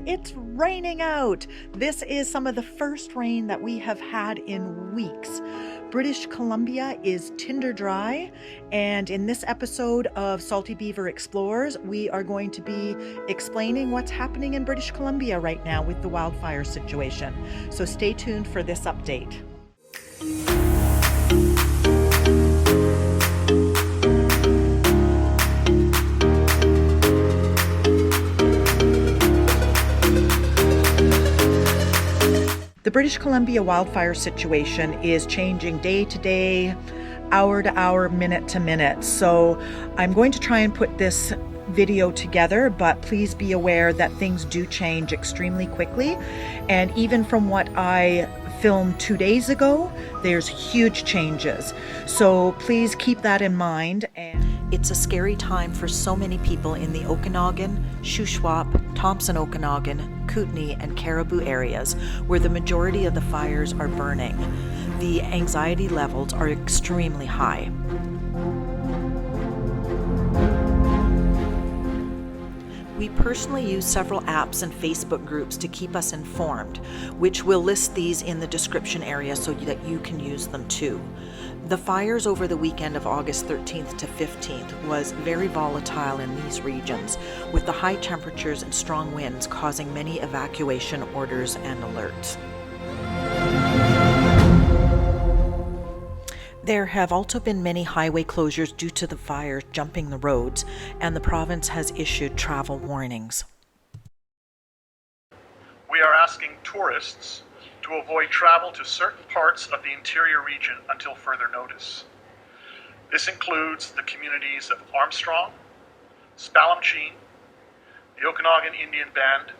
It's raining out. This is some of the first rain that we have had in weeks. British Columbia is tinder dry, and in this episode of Salty Beaver Explores, we are going to be explaining what's happening in British Columbia right now with the wildfire situation. So stay tuned for this update. The British Columbia wildfire situation is changing day to day, hour to hour, minute to minute. So I'm going to try and put this video together, but please be aware that things do change extremely quickly. And even from what I filmed 2 days ago, there's huge changes. So please keep that in mind. And it's a scary time for so many people in the Okanagan, Shuswap, Thompson Okanagan, Kootenay, and Caribou areas where the majority of the fires are burning. The anxiety levels are extremely high. We personally use several apps and Facebook groups to keep us informed, which we'll list these in the description area so that you can use them too. The fires over the weekend of August 13th to 15th was very volatile in these regions, with the high temperatures and strong winds causing many evacuation orders and alerts. There have also been many highway closures due to the fires jumping the roads, and the province has issued travel warnings. We are asking tourists to avoid travel to certain parts of the interior region until further notice. This includes the communities of Armstrong, Spalumcheen, the Okanagan Indian Band,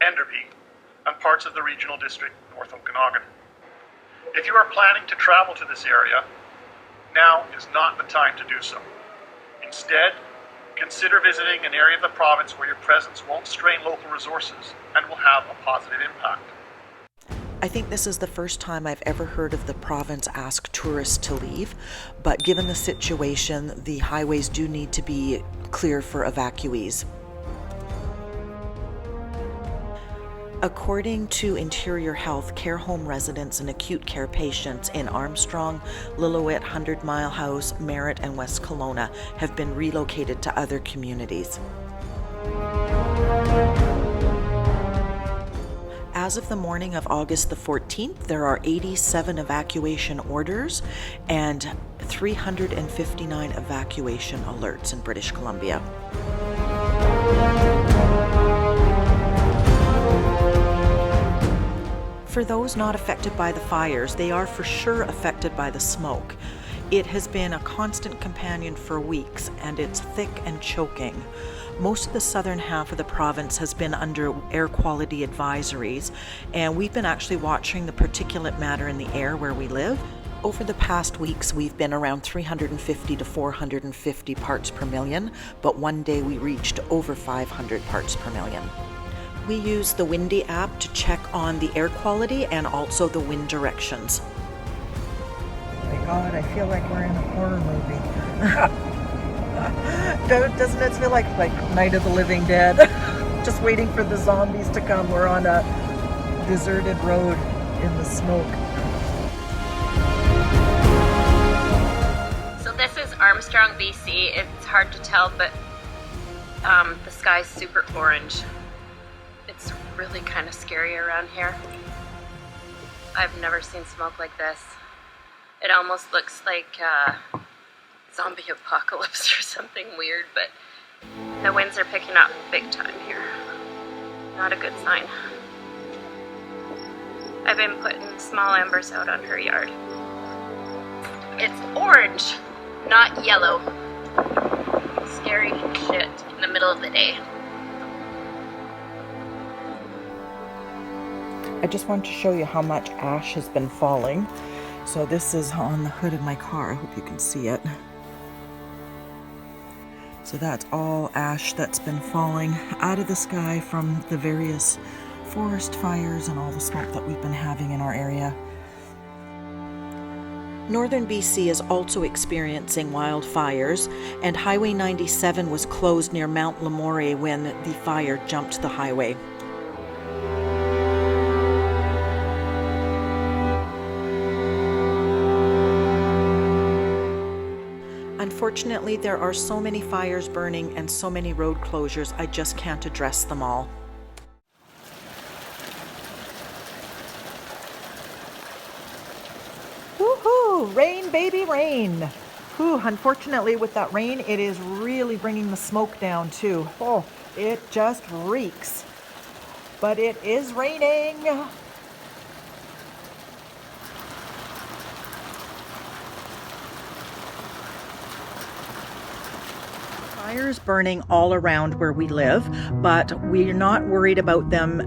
Enderby, and parts of the regional district North Okanagan. If you are planning to travel to this area, now is not the time to do so. Instead, consider visiting an area of the province where your presence won't strain local resources and will have a positive impact. I think this is the first time I've ever heard of the province ask tourists to leave, but given the situation, the highways do need to be clear for evacuees. According to Interior Health, care home residents and acute care patients in Armstrong, Lillooet, 100 Mile House, Merritt, and West Kelowna have been relocated to other communities. As of the morning of August the 14th, there are 87 evacuation orders and 359 evacuation alerts in British Columbia. For those not affected by the fires, they are for sure affected by the smoke. It has been a constant companion for weeks, and it's thick and choking. Most of the southern half of the province has been under air quality advisories, and we've been actually watching the particulate matter in the air where we live. Over the past weeks, we've been around 350 to 450 parts per million, but one day we reached over 500 parts per million. We use the Windy app to check on the air quality and also the wind directions. Oh my God, I feel like we're in a horror movie. Doesn't it feel like Night of the Living Dead? Just waiting for the zombies to come. We're on a deserted road in the smoke. So this is Armstrong, BC. It's hard to tell, but the sky's super orange. It's really kind of scary around here. I've never seen smoke like this. It almost looks like zombie apocalypse or something weird, but the winds are picking up big time here. Not a good sign. I've been putting small embers out on her yard. It's orange, not yellow. Scary shit in the middle of the day. I just want to show you how much ash has been falling. So this is on the hood of my car. I hope you can see it. So that's all ash that's been falling out of the sky from the various forest fires and all the smoke that we've been having in our area. Northern BC is also experiencing wildfires, and Highway 97 was closed near Mount Lemoore when the fire jumped the highway. Unfortunately, there are so many fires burning and so many road closures, I just can't address them all. Woohoo! Rain, baby, rain! Whew, unfortunately, with that rain, it is really bringing the smoke down too. Oh, it just reeks. But it is raining! Fires burning all around where we live, but we're not worried about them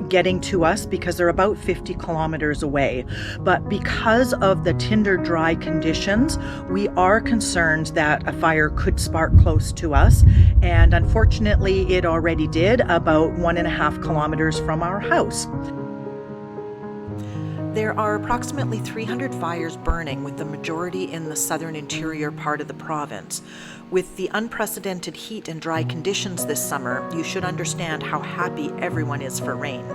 getting to us because they're about 50 kilometers away. But because of the tinder dry conditions, we are concerned that a fire could spark close to us. And unfortunately, it already did about 1.5 kilometers from our house. There are approximately 300 fires burning, with the majority in the southern interior part of the province. With the unprecedented heat and dry conditions this summer, you should understand how happy everyone is for rain.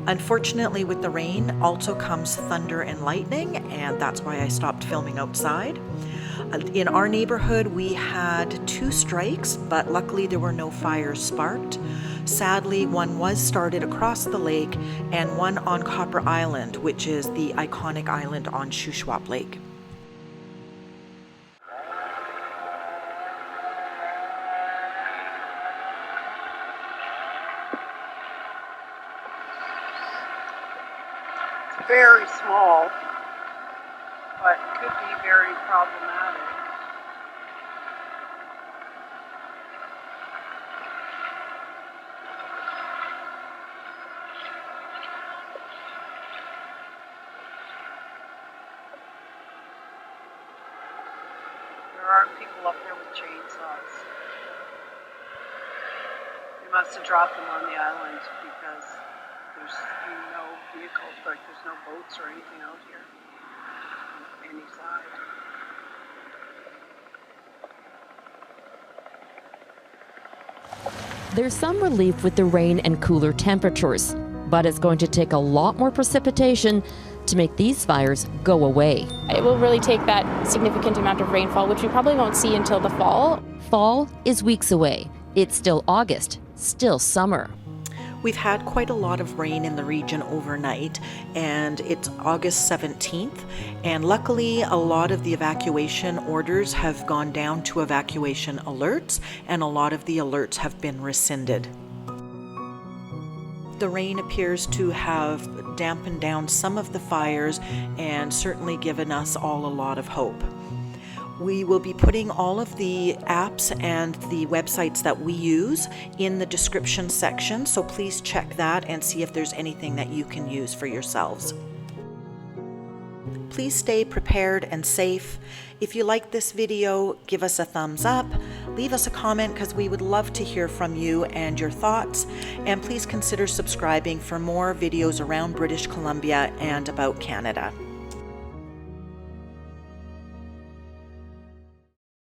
Unfortunately, with the rain also comes thunder and lightning, and that's why I stopped filming outside. In our neighborhood, we had 2 strikes, but luckily there were no fires sparked. Sadly, one was started across the lake and one on Copper Island, which is the iconic island on Shuswap Lake. It's very small, but could be very problematic. There are people up there with chainsaws. They must have dropped them on the island because there's no vehicles, like there's no boats or anything out here on any side. There's some relief with the rain and cooler temperatures, but it's going to take a lot more precipitation to make these fires go away. It will really take that significant amount of rainfall, which we probably won't see until the fall. Fall is weeks away. It's still August, still summer. We've had quite a lot of rain in the region overnight, and it's August 17th, and luckily a lot of the evacuation orders have gone down to evacuation alerts, and a lot of the alerts have been rescinded. The rain appears to have dampened down some of the fires and certainly given us all a lot of hope. We will be putting all of the apps and the websites that we use in the description section, so please check that and see if there's anything that you can use for yourselves. Please stay prepared and safe. If you like this video, give us a thumbs up, leave us a comment because we would love to hear from you and your thoughts, and please consider subscribing for more videos around British Columbia and about Canada.